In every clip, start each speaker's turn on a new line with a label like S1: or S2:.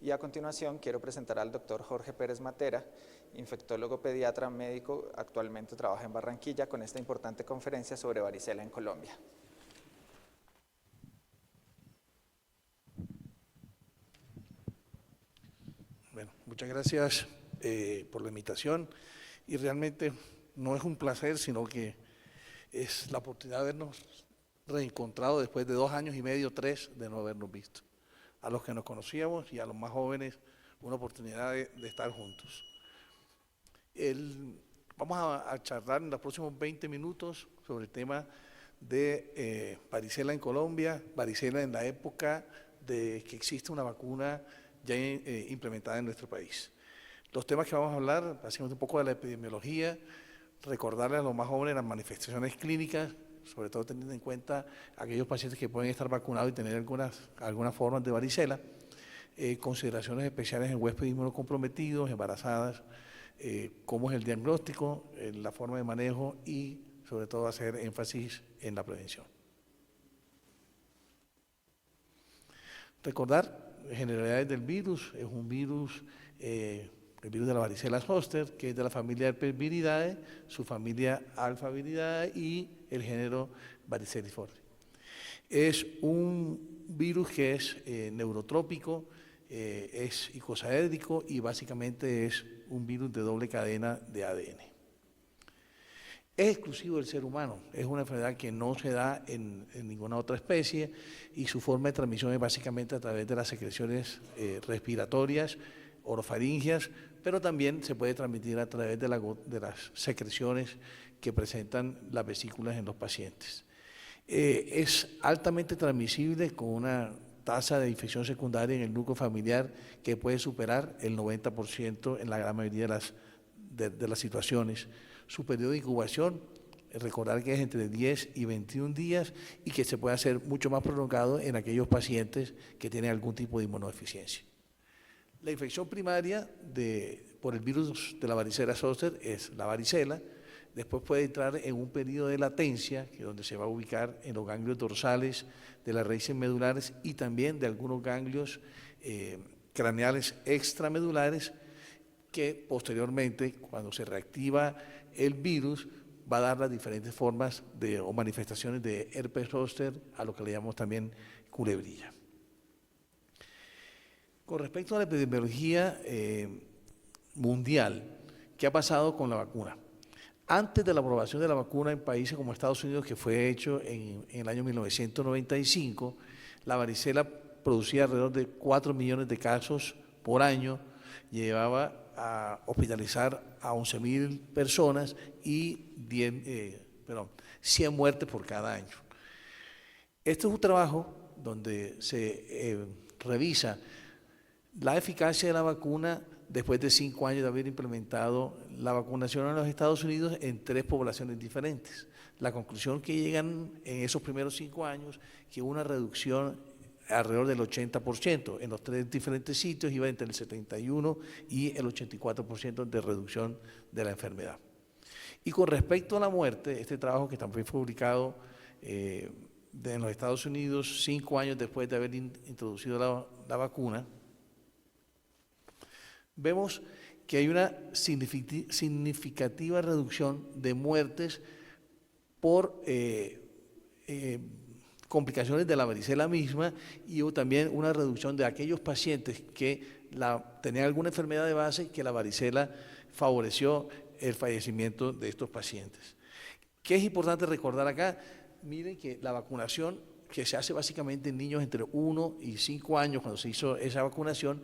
S1: Y a continuación quiero presentar al doctor Jorge Pérez Matera, infectólogo pediatra médico, actualmente trabaja en Barranquilla con esta importante conferencia sobre varicela en Colombia.
S2: Bueno, muchas gracias por la invitación y realmente no es un placer, sino que es la oportunidad de habernos reencontrado después de 2 años y medio, 3, de no habernos visto. A los que nos conocíamos y a los más jóvenes, una oportunidad de estar juntos. Vamos a charlar en los próximos 20 minutos sobre el tema de varicela en Colombia, varicela en la época de que existe una vacuna ya implementada en nuestro país. Los temas que vamos a hablar, básicamente un poco de la epidemiología, recordarles a los más jóvenes las manifestaciones clínicas, sobre todo teniendo en cuenta aquellos pacientes que pueden estar vacunados y tener algunas formas de varicela, consideraciones especiales en huéspedes inmunocomprometidos, embarazadas, cómo es el diagnóstico, la forma de manejo y sobre todo hacer énfasis en la prevención. Recordar generalidades del virus, es un virus, el virus de la varicela zoster, que es de la familia Herpesviridae, su familia Alphaviridae y el género Variceliforme. Es un virus que es neurotrópico, es icosaédrico y básicamente es un virus de doble cadena de ADN. Es exclusivo del ser humano, es una enfermedad que no se da en ninguna otra especie y su forma de transmisión es básicamente a través de las secreciones respiratorias, orofaringias, pero también se puede transmitir a través de las secreciones que presentan las vesículas en los pacientes. Es altamente transmisible con una tasa de infección secundaria en el núcleo familiar que puede superar el 90% en la gran mayoría de las situaciones. Su periodo de incubación, recordar que es entre 10 y 21 días y que se puede hacer mucho más prolongado en aquellos pacientes que tienen algún tipo de inmunodeficiencia. La infección primaria por el virus de la varicela zoster es la varicela, después puede entrar en un periodo de latencia, que es donde se va a ubicar en los ganglios dorsales de las raíces medulares y también de algunos ganglios craneales extramedulares, que posteriormente, cuando se reactiva el virus, va a dar las diferentes formas o manifestaciones de herpes zoster, a lo que le llamamos también culebrilla. Con respecto a la epidemiología mundial, ¿qué ha pasado con la vacuna? Antes de la aprobación de la vacuna en países como Estados Unidos, que fue hecho en el año 1995, la varicela producía alrededor de 4 millones de casos por año, llevaba a hospitalizar a 11.000 personas y 100 muertes por cada año. Este es un trabajo donde se revisa la eficacia de la vacuna después de 5 años de haber implementado la vacunación en los Estados Unidos en 3 poblaciones diferentes. La conclusión que llegan en esos primeros 5 años, que hubo una reducción alrededor del 80%, en los 3 diferentes sitios iba entre el 71 y el 84% de reducción de la enfermedad. Y con respecto a la muerte, este trabajo que también fue publicado en los Estados Unidos 5 años después de haber introducido la vacuna, vemos que hay una significativa reducción de muertes por complicaciones de la varicela misma y también una reducción de aquellos pacientes que tenían alguna enfermedad de base que la varicela favoreció el fallecimiento de estos pacientes. ¿Qué es importante recordar acá? Miren que la vacunación que se hace básicamente en niños entre 1 y 5 años, cuando se hizo esa vacunación,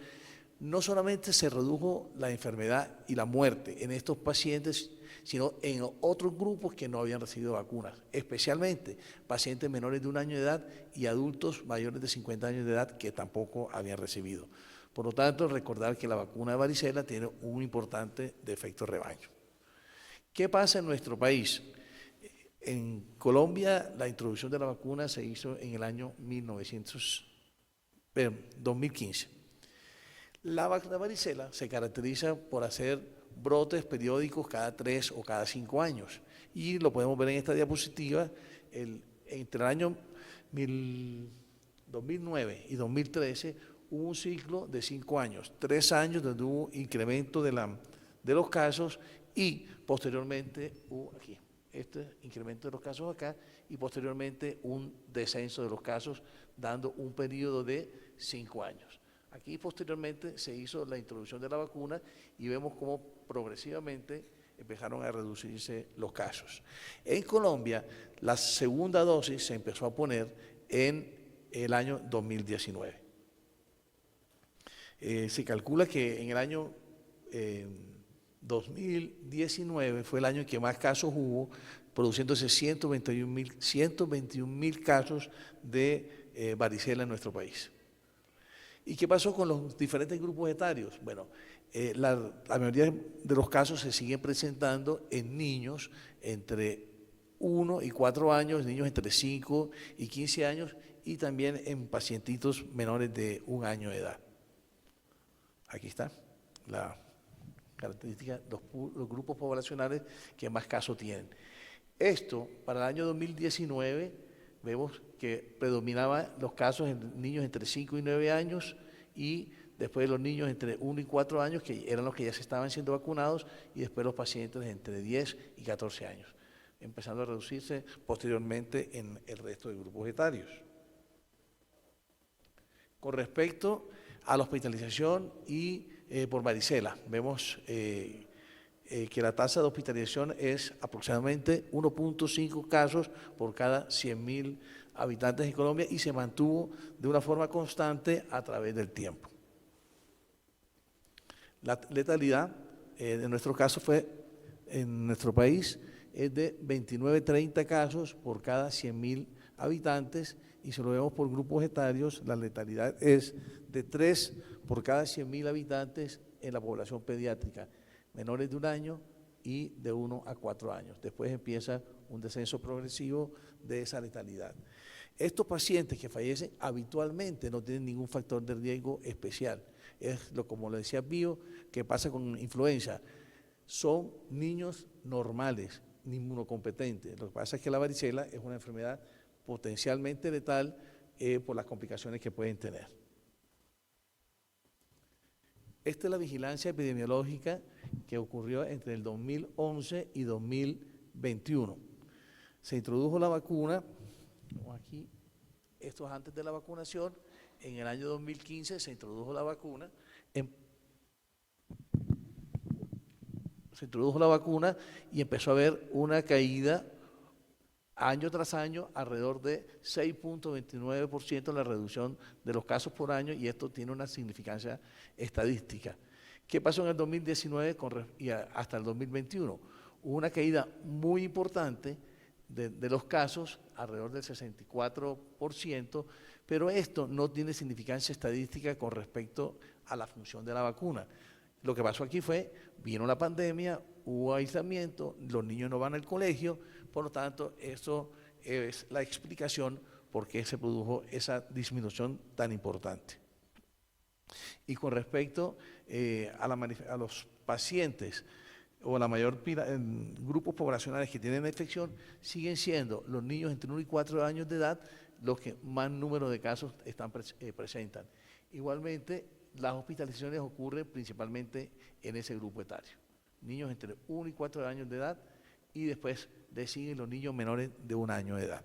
S2: no solamente se redujo la enfermedad y la muerte en estos pacientes, sino en otros grupos que no habían recibido vacunas, especialmente pacientes menores de 1 año de edad y adultos mayores de 50 años de edad que tampoco habían recibido. Por lo tanto, recordar que la vacuna de varicela tiene un importante efecto rebaño. ¿Qué pasa en nuestro país? En Colombia, la introducción de la vacuna se hizo en el año 2015. La varicela se caracteriza por hacer brotes periódicos cada 3 o cada 5 años y lo podemos ver en esta diapositiva. Entre el año 2009 y 2013 hubo un ciclo de 5 años, 3 años donde hubo incremento de los casos y posteriormente hubo aquí, este incremento de los casos acá y posteriormente un descenso de los casos dando un periodo de 5 años. Aquí posteriormente se hizo la introducción de la vacuna y vemos cómo progresivamente empezaron a reducirse los casos. En Colombia, la segunda dosis se empezó a poner en el año 2019. Se calcula que en el año 2019 fue el año en que más casos hubo, produciéndose 121.000 casos de varicela en nuestro país. ¿Y qué pasó con los diferentes grupos etarios? Bueno, la mayoría de los casos se siguen presentando en niños entre 1 y 4 años, niños entre 5 y 15 años y también en pacientitos menores de 1 año de edad. Aquí está la característica, los grupos poblacionales que más casos tienen. Esto, para el año 2019, vemos que predominaban los casos en niños entre 5 y 9 años y después los niños entre 1 y 4 años, que eran los que ya se estaban siendo vacunados, y después los pacientes entre 10 y 14 años, empezando a reducirse posteriormente en el resto de grupos etarios. Con respecto a la hospitalización y por varicela, vemos que la tasa de hospitalización es aproximadamente 1.5 casos por cada 100.000 habitantes en Colombia y se mantuvo de una forma constante a través del tiempo. La letalidad en nuestro caso en nuestro país es de 29-30 casos por cada 100.000 habitantes y si lo vemos por grupos etarios, la letalidad es de 3 por cada 100.000 habitantes en la población pediátrica, menores de 1 año y de 1 a 4 años. Después empieza un descenso progresivo de esa letalidad. Estos pacientes que fallecen habitualmente no tienen ningún factor de riesgo especial. Es como lo decía Pío, que pasa con influenza. Son niños normales, inmunocompetentes. Lo que pasa es que la varicela es una enfermedad potencialmente letal por las complicaciones que pueden tener. Esta es la vigilancia epidemiológica que ocurrió entre el 2011 y 2021. Se introdujo la vacuna, aquí, esto es antes de la vacunación, en el año 2015 se introdujo la vacuna, y empezó a haber una caída año tras año, alrededor de 6.29% en la reducción de los casos por año, y esto tiene una significancia estadística. ¿Qué pasó en el 2019 y hasta el 2021? Hubo una caída muy importante de los casos, alrededor del 64%, pero esto no tiene significancia estadística con respecto a la función de la vacuna. Lo que pasó aquí vino la pandemia, hubo aislamiento, los niños no van al colegio, por lo tanto, eso es la explicación por qué se produjo esa disminución tan importante. Y con respecto a los pacientes o la mayor grupos poblacionales que tienen la infección, siguen siendo los niños entre 1 y 4 años de edad los que más número de casos presentan. Igualmente, las hospitalizaciones ocurren principalmente en ese grupo etario. Niños entre 1 y 4 años de edad y después le siguen los niños menores de 1 año de edad.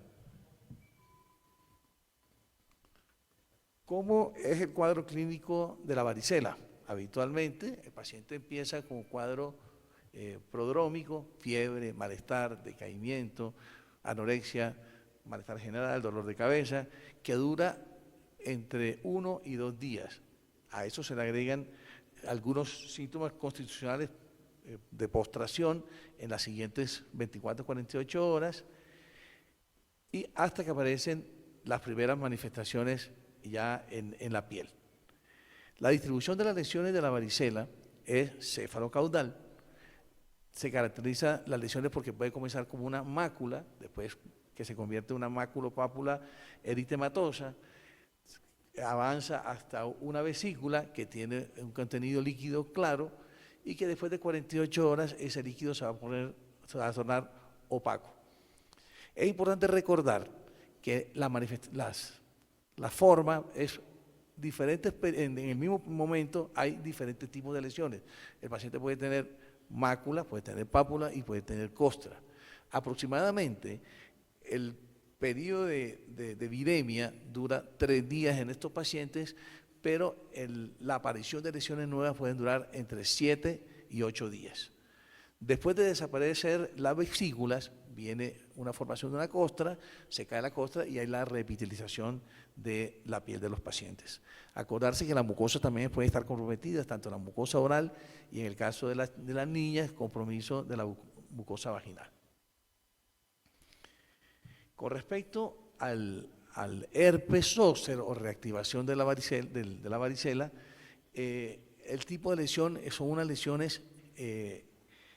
S2: ¿Cómo es el cuadro clínico de la varicela? Habitualmente el paciente empieza con un cuadro prodrómico, fiebre, malestar, decaimiento, anorexia, malestar general, dolor de cabeza, que dura entre 1 y 2 días. A eso se le agregan algunos síntomas constitucionales de postración en las siguientes 24-48 horas y hasta que aparecen las primeras manifestaciones ya en la piel. La distribución de las lesiones de la varicela es cefalocaudal. Se caracteriza las lesiones porque puede comenzar como una mácula, después que se convierte en una maculopápula eritematosa, avanza hasta una vesícula que tiene un contenido líquido claro y que después de 48 horas ese líquido se va a tornar opaco. Es importante recordar que la forma es en el mismo momento hay diferentes tipos de lesiones. El paciente puede tener mácula, puede tener pápula y puede tener costra. Aproximadamente el periodo de viremia dura 3 días en estos pacientes, pero la aparición de lesiones nuevas pueden durar entre 7 y 8 días. Después de desaparecer las vesículas, viene una formación de una costra, se cae la costra y hay la reepitelización de la piel de los pacientes. Acordarse que la mucosa también puede estar comprometida, tanto la mucosa oral y en el caso de las niñas, compromiso de la mucosa vaginal. Con respecto al herpes zóster o reactivación de la varicela, el tipo de lesión son unas lesiones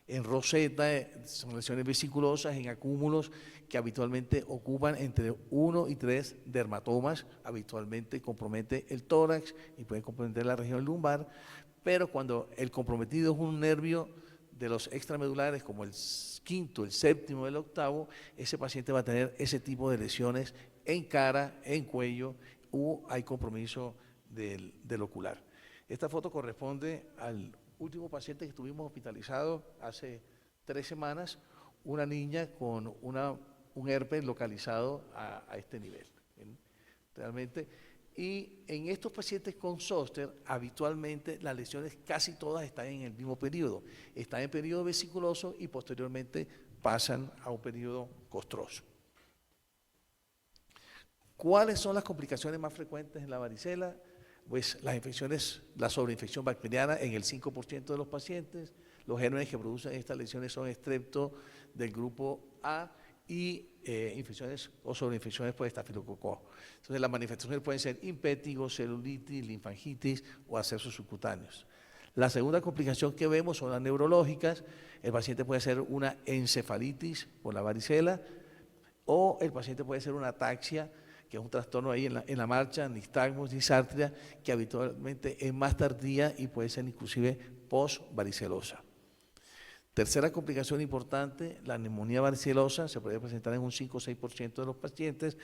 S2: en roseta, son lesiones vesiculosas, en acúmulos que habitualmente ocupan entre 1 y 3 dermatomas, habitualmente compromete el tórax y puede comprometer la región lumbar, pero cuando el comprometido es un nervio de los extramedulares como el quinto, el séptimo, el octavo, ese paciente va a tener ese tipo de lesiones en cara, en cuello, o hay compromiso del ocular. Esta foto corresponde al último paciente que estuvimos hospitalizado hace 3 semanas, una niña con un herpes localizado a este nivel. Realmente, y en estos pacientes con zóster, habitualmente las lesiones casi todas están en el mismo periodo. Están en periodo vesiculoso y posteriormente pasan a un periodo costroso. ¿Cuáles son las complicaciones más frecuentes en la varicela? Pues las infecciones, la sobreinfección bacteriana en el 5% de los pacientes. Los gérmenes que producen estas lesiones son estrepto del grupo A y infecciones o sobreinfecciones por estafilococo. Entonces las manifestaciones pueden ser impétigo, celulitis, linfangitis o abscesos subcutáneos. La segunda complicación que vemos son las neurológicas. El paciente puede ser una encefalitis por la varicela o el paciente puede ser una ataxia, que es un trastorno ahí en la marcha, nistagmus, disartria, que habitualmente es más tardía y puede ser inclusive post-varicelosa. Tercera complicación importante, la neumonía varicelosa se puede presentar en un 5 o 6% de los pacientes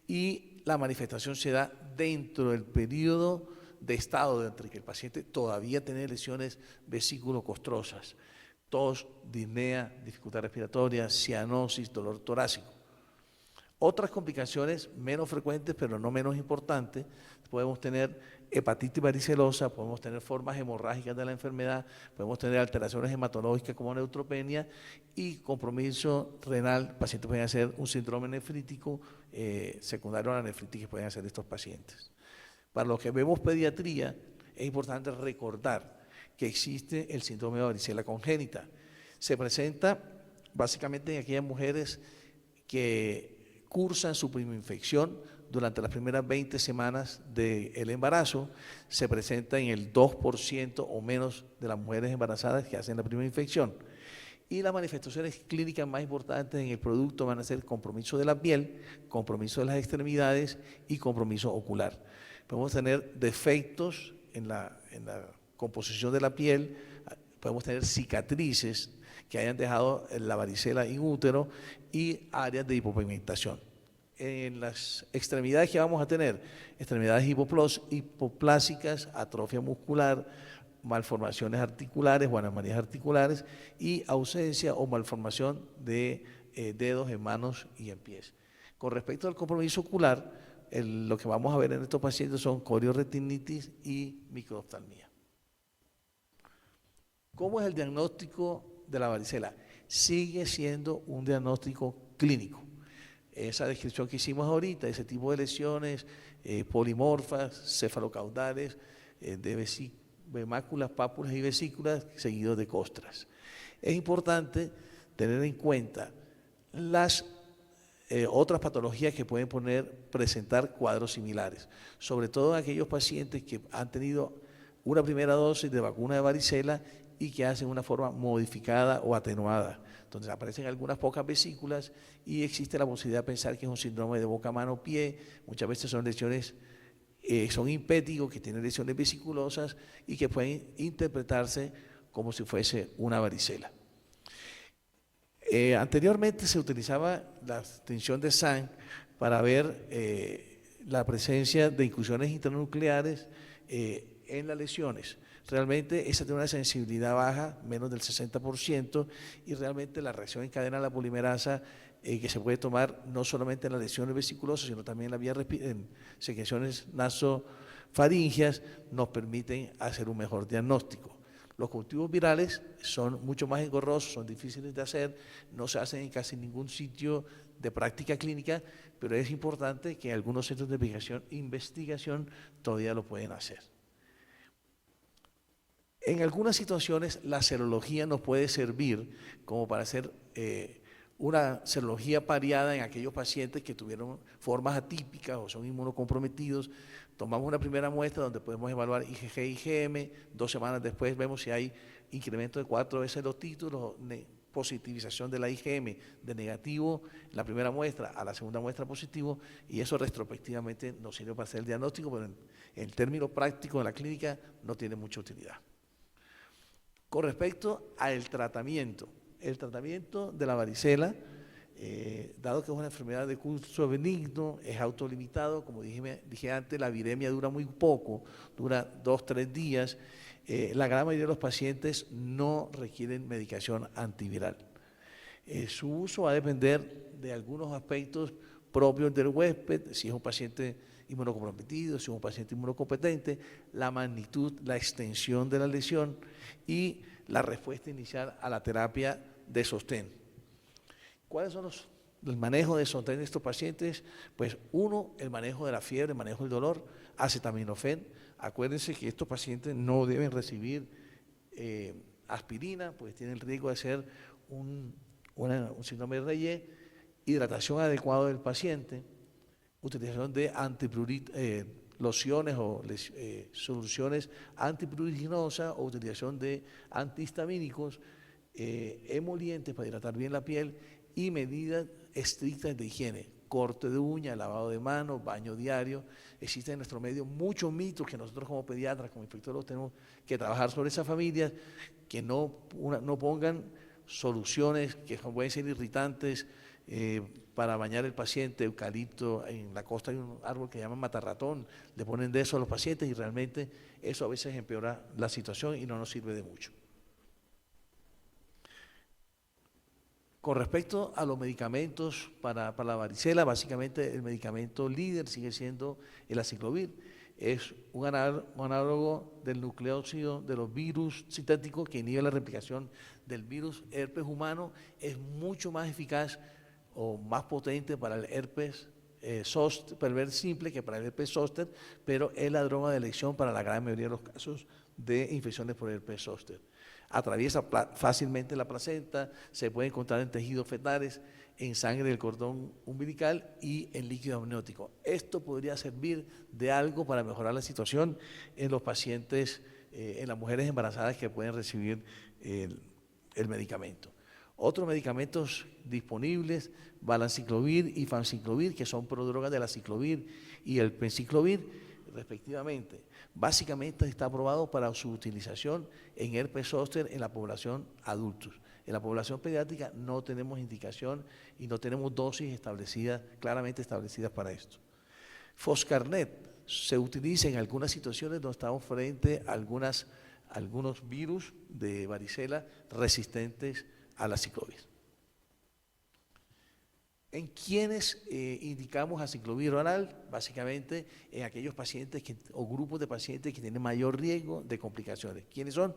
S2: y la manifestación se da dentro del periodo de estado entre que el paciente todavía tiene lesiones vesículo-costrosas, tos, disnea, dificultad respiratoria, cianosis, dolor torácico. Otras complicaciones menos frecuentes, pero no menos importantes, podemos tener hepatitis varicelosa, podemos tener formas hemorrágicas de la enfermedad, podemos tener alteraciones hematológicas como neutropenia y compromiso renal. Pacientes pueden hacer un síndrome nefrítico secundario a la nefritis que pueden hacer estos pacientes. Para los que vemos pediatría, es importante recordar que existe el síndrome de varicela congénita. Se presenta básicamente en aquellas mujeres que cursan su primoinfección durante las primeras 20 semanas del embarazo, se presenta en el 2% o menos de las mujeres embarazadas que hacen la primera infección. Y las manifestaciones clínicas más importantes en el producto van a ser compromiso de la piel, compromiso de las extremidades y compromiso ocular. Podemos tener defectos en la composición de la piel, podemos tener cicatrices que hayan dejado la varicela in útero y áreas de hipopigmentación. En las extremidades que vamos a tener, extremidades hipoplásicas, atrofia muscular, malformaciones articulares o anomalías articulares y ausencia o malformación de dedos en manos y en pies. Con respecto al compromiso ocular, lo que vamos a ver en estos pacientes son corioretinitis y microoftalmía. ¿Cómo es el diagnóstico de la varicela? Sigue siendo un diagnóstico clínico. Esa descripción que hicimos ahorita, ese tipo de lesiones polimorfas, cefalocaudales, de máculas, pápulas y vesículas, seguidos de costras. Es importante tener en cuenta las otras patologías que pueden presentar cuadros similares, sobre todo en aquellos pacientes que han tenido una primera dosis de vacuna de varicela y que hacen una forma modificada o atenuada, donde aparecen algunas pocas vesículas y existe la posibilidad de pensar que es un síndrome de boca, mano, pie. Muchas veces son lesiones, son impéticos, que tienen lesiones vesiculosas y que pueden interpretarse como si fuese una varicela. Anteriormente se utilizaba la tinción de sangre para ver la presencia de inclusiones intranucleares en las lesiones. Realmente esa tiene una sensibilidad baja, menos del 60%, y realmente la reacción en cadena de la polimerasa que se puede tomar no solamente en las lesiones vesiculosas, sino también en secreciones nasofaringias, nos permiten hacer un mejor diagnóstico. Los cultivos virales son mucho más engorrosos, son difíciles de hacer, no se hacen en casi ningún sitio de práctica clínica, pero es importante que algunos centros de investigación todavía lo pueden hacer. En algunas situaciones la serología nos puede servir como para hacer una serología pareada en aquellos pacientes que tuvieron formas atípicas o son inmunocomprometidos. Tomamos una primera muestra donde podemos evaluar IgG y IgM, 2 semanas después vemos si hay incremento de 4 veces los títulos, positivización de la IgM de negativo la primera muestra a la segunda muestra positivo, y eso retrospectivamente nos sirve para hacer el diagnóstico, pero en términos prácticos de la clínica no tiene mucha utilidad. Con respecto al tratamiento, el tratamiento de la varicela, dado que es una enfermedad de curso benigno, es autolimitado, como dije antes, la viremia dura muy poco, dura 2-3 días, la gran mayoría de los pacientes no requieren medicación antiviral. Su uso va a depender de algunos aspectos propios del huésped, si es un paciente inmunocomprometido, si es un paciente inmunocompetente, la magnitud, la extensión de la lesión y la respuesta inicial a la terapia de sostén. ¿Cuáles son el manejo de sostén de estos pacientes? Pues uno, el manejo de la fiebre, el manejo del dolor, acetaminofén. Acuérdense que estos pacientes no deben recibir aspirina, pues tienen el riesgo de ser un síndrome de Reye, hidratación adecuada del paciente, utilización de lociones o soluciones antipruriginosas o utilización de antihistamínicos, emolientes para hidratar bien la piel y medidas estrictas de higiene, corte de uñas, lavado de manos, baño diario. Existen en nuestro medio muchos mitos que nosotros como pediatras, como infectólogos tenemos que trabajar sobre esas familias, que no pongan soluciones que pueden ser irritantes para bañar el paciente, eucalipto. En la costa hay un árbol que llaman matarratón, le ponen de eso a los pacientes y realmente eso a veces empeora la situación y no nos sirve de mucho. Con respecto a los medicamentos para la varicela, básicamente el medicamento líder sigue siendo el aciclovir. Es un análogo del nucleócido de los virus sintéticos que inhibe la replicación del virus herpes humano. Es mucho más eficaz o más potente para el herpes simple que para el herpes zóster, pero es la droga de elección para la gran mayoría de los casos de infecciones por herpes zóster. Atraviesa fácilmente la placenta, se puede encontrar en tejidos fetales, en sangre del cordón umbilical y en líquido amniótico. Esto podría servir de algo para mejorar la situación en los pacientes, en las mujeres embarazadas que pueden recibir el medicamento. Otros medicamentos disponibles, valanciclovir y fanciclovir, que son prodrogas del aciclovir y el penciclovir, respectivamente. Básicamente está aprobado para su utilización en herpes zóster en la población adultos. En la población pediátrica no tenemos indicación y no tenemos dosis claramente establecidas para esto. Foscarnet se utiliza en algunas situaciones donde estamos frente a algunos virus de varicela resistentes a la aciclovir. ¿En quiénes indicamos aciclovir oral? Básicamente en aquellos pacientes o grupos de pacientes que tienen mayor riesgo de complicaciones. ¿Quiénes son?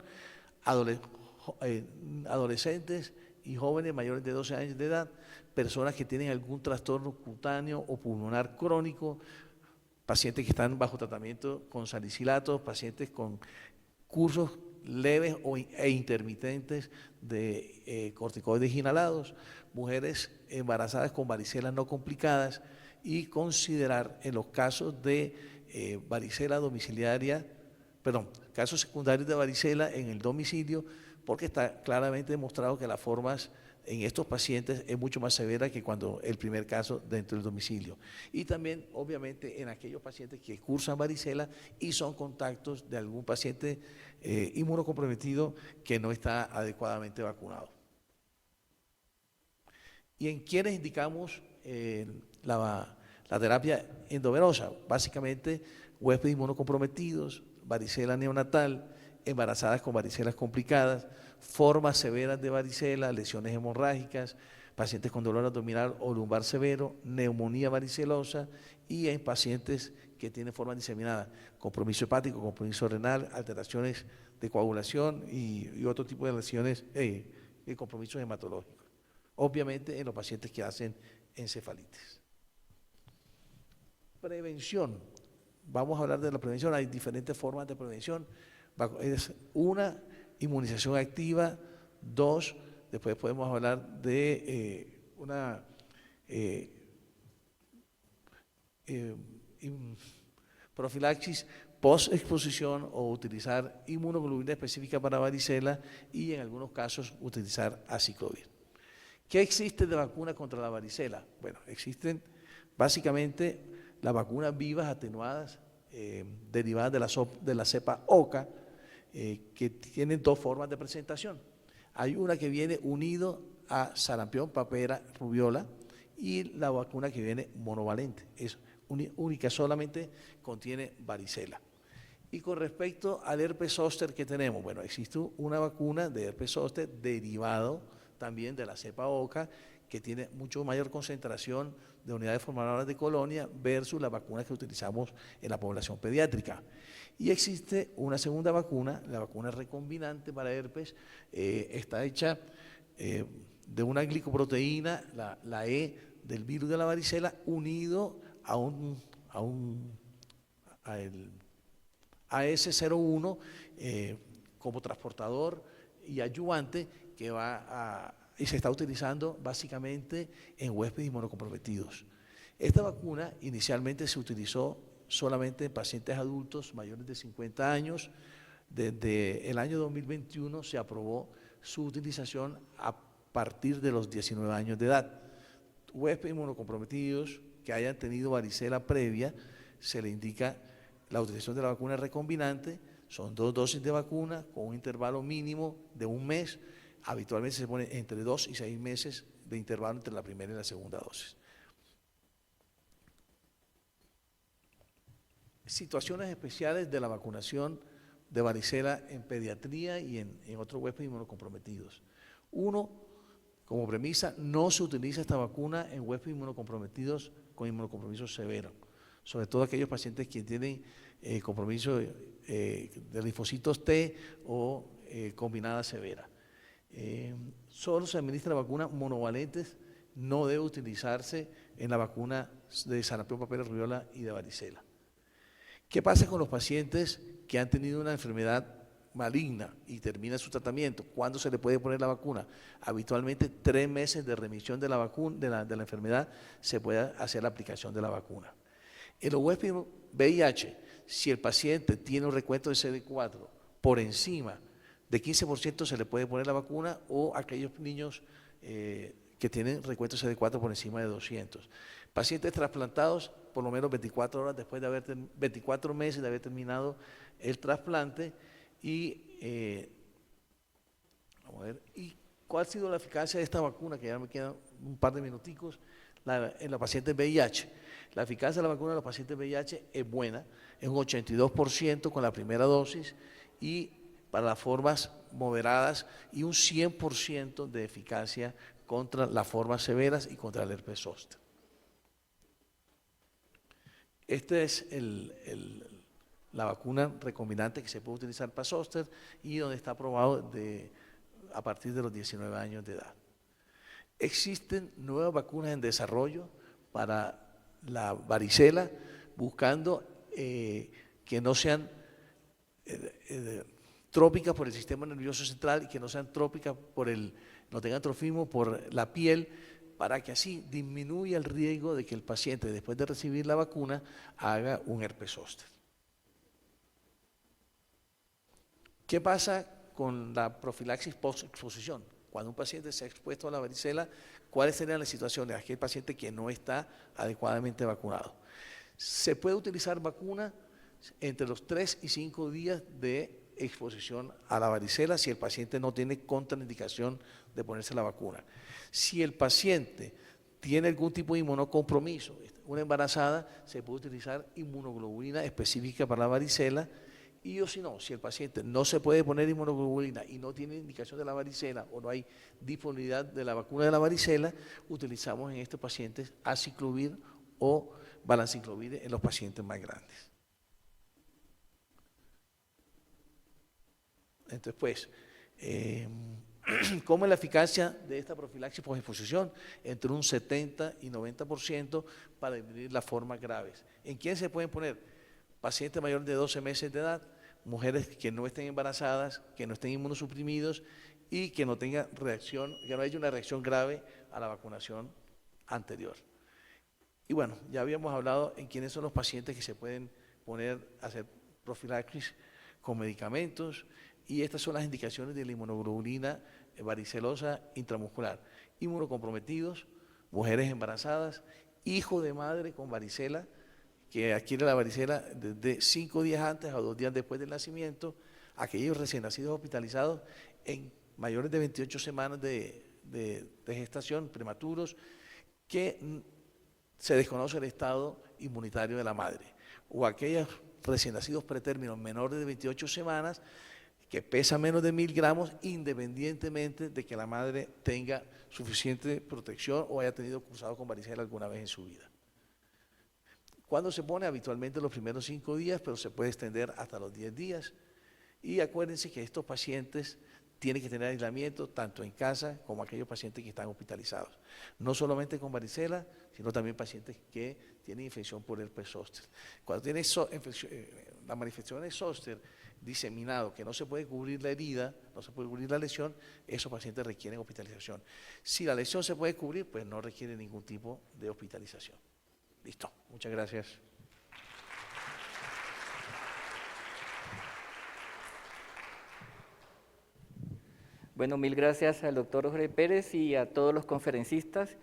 S2: Adolescentes y jóvenes mayores de 12 años de edad, personas que tienen algún trastorno cutáneo o pulmonar crónico, pacientes que están bajo tratamiento con salicilatos, pacientes con cursos leves e intermitentes de corticoides inhalados, mujeres embarazadas con varicela no complicadas, y considerar en los casos de casos secundarios de varicela en el domicilio, porque está claramente demostrado que las formas en estos pacientes es mucho más severa que cuando el primer caso dentro del domicilio. Y también, obviamente, en aquellos pacientes que cursan varicela y son contactos de algún paciente inmunocomprometido que no está adecuadamente vacunado. ¿Y en quiénes indicamos la La terapia endovenosa, básicamente huéspedes inmunocomprometidos, varicela neonatal, embarazadas con varicelas complicadas, formas severas de varicela, lesiones hemorrágicas, pacientes con dolor abdominal o lumbar severo, neumonía varicelosa y en pacientes que tienen forma diseminada, compromiso hepático, compromiso renal, alteraciones de coagulación y otro tipo de lesiones y compromisos hematológicos. Obviamente en los pacientes que hacen encefalitis. Prevención. Vamos a hablar de la prevención. Hay diferentes formas de prevención. Es una, inmunización activa. Dos, después podemos hablar de profilaxis post-exposición o utilizar inmunoglobulina específica para varicela y en algunos casos utilizar aciclovir. ¿Qué existe de vacuna contra la varicela? Bueno, existen básicamente las vacunas vivas atenuadas derivadas de la cepa OCA, que tienen dos formas de presentación. Hay una que viene unido a sarampión, papera, rubiola, y la vacuna que viene monovalente, es única, solamente contiene varicela. Y con respecto al herpes zóster que tenemos, bueno, existe una vacuna de herpes zóster derivado también de la cepa OCA, que tiene mucho mayor concentración de unidades formadoras de colonia versus las vacunas que utilizamos en la población pediátrica. Y existe una segunda vacuna, la vacuna recombinante para herpes, está hecha de una glicoproteína, la E del virus de la varicela, unido al AS01 como transportador y ayudante que y se está utilizando básicamente en huéspedes inmunocomprometidos. Esta vacuna inicialmente se utilizó solamente en pacientes adultos mayores de 50 años. Desde el año 2021 se aprobó su utilización a partir de los 19 años de edad. Huéspedes inmunocomprometidos que hayan tenido varicela previa, se le indica la utilización de la vacuna recombinante. Son 2 dosis de vacuna con un intervalo mínimo de 1 mes. Habitualmente se pone entre 2 y 6 meses de intervalo entre la primera y la segunda dosis. Situaciones especiales de la vacunación de varicela en pediatría y en otros huéspedes inmunocomprometidos. Uno, como premisa, no se utiliza esta vacuna en huéspedes inmunocomprometidos con inmunocompromiso severo, sobre todo aquellos pacientes que tienen compromiso de linfocitos T o combinada severa. Solo se administra la vacuna monovalentes, no debe utilizarse en la vacuna de sarampión, papera, rubiola y de varicela. ¿Qué pasa con los pacientes que han tenido una enfermedad maligna y termina su tratamiento? ¿Cuándo se le puede poner la vacuna? Habitualmente 3 meses de remisión de la vacuna, de la enfermedad, se puede hacer la aplicación de la vacuna. En los huéspedes VIH, si el paciente tiene un recuento de CD4 por encima de 15%, se le puede poner la vacuna, o aquellos niños que tienen recuento CD4 por encima de 200. Pacientes trasplantados, por lo menos 24 horas después de 24 meses de haber terminado el trasplante. Vamos a ver, ¿y cuál ha sido la eficacia de esta vacuna? Que ya me quedan un par de minuticos. En los pacientes VIH. La eficacia de la vacuna en los pacientes VIH es buena, es un 82% con la primera dosis, y para las formas moderadas, y un 100% de eficacia contra las formas severas y contra el herpes zóster. Esta es la vacuna recombinante que se puede utilizar para zóster y donde está aprobado a partir de los 19 años de edad. Existen nuevas vacunas en desarrollo para la varicela, buscando que no sean trópicas por el sistema nervioso central y que no sean trópicas no tengan trofismo por la piel, para que así disminuya el riesgo de que el paciente, después de recibir la vacuna, haga un herpes zóster. ¿Qué pasa con la profilaxis post-exposición? Cuando un paciente se ha expuesto a la varicela, ¿cuáles serían las situaciones? Aquel paciente que no está adecuadamente vacunado. Se puede utilizar vacuna entre los 3 y 5 días de exposición a la varicela si el paciente no tiene contraindicación de ponerse la vacuna. Si el paciente tiene algún tipo de inmunocompromiso. Una embarazada se puede utilizar inmunoglobulina específica para la varicela, y o si no, si el paciente no se puede poner inmunoglobulina y no tiene indicación de la varicela o no hay disponibilidad de la vacuna de la varicela, utilizamos en estos pacientes aciclovir o valanciclovir en los pacientes más grandes. Entonces, pues, ¿cómo es la eficacia de esta profilaxis por exposición? Entre un 70 y 90% para disminuir las formas graves. ¿En quién se pueden poner? Pacientes mayores de 12 meses de edad, mujeres que no estén embarazadas, que no estén inmunosuprimidos y que no tengan reacción, que no haya una reacción grave a la vacunación anterior. Y bueno, ya habíamos hablado en quiénes son los pacientes que se pueden poner a hacer profilaxis con medicamentos, y estas son las indicaciones de la inmunoglobulina varicelosa intramuscular: inmunocomprometidos, mujeres embarazadas, hijo de madre con varicela, que adquiere la varicela desde 5 días antes a 2 días después del nacimiento, aquellos recién nacidos hospitalizados en mayores de 28 semanas de gestación, prematuros, que se desconoce el estado inmunitario de la madre, o aquellos recién nacidos pretérminos menores de 28 semanas que pesan menos de 1000 gramos, independientemente de que la madre tenga suficiente protección o haya tenido cursado con varicela alguna vez en su vida. ¿Cuándo se pone? Habitualmente los primeros 5 días, pero se puede extender hasta los 10 días. Y acuérdense que estos pacientes tienen que tener aislamiento tanto en casa como aquellos pacientes que están hospitalizados. No solamente con varicela, sino también pacientes que tienen infección por herpes zóster. Cuando tienen las manifestaciones zóster diseminado, que no se puede cubrir la herida, no se puede cubrir la lesión, esos pacientes requieren hospitalización. Si la lesión se puede cubrir, pues no requiere ningún tipo de hospitalización. Listo, muchas gracias.
S3: Bueno, mil gracias al doctor Jorge Pérez y a todos los conferencistas.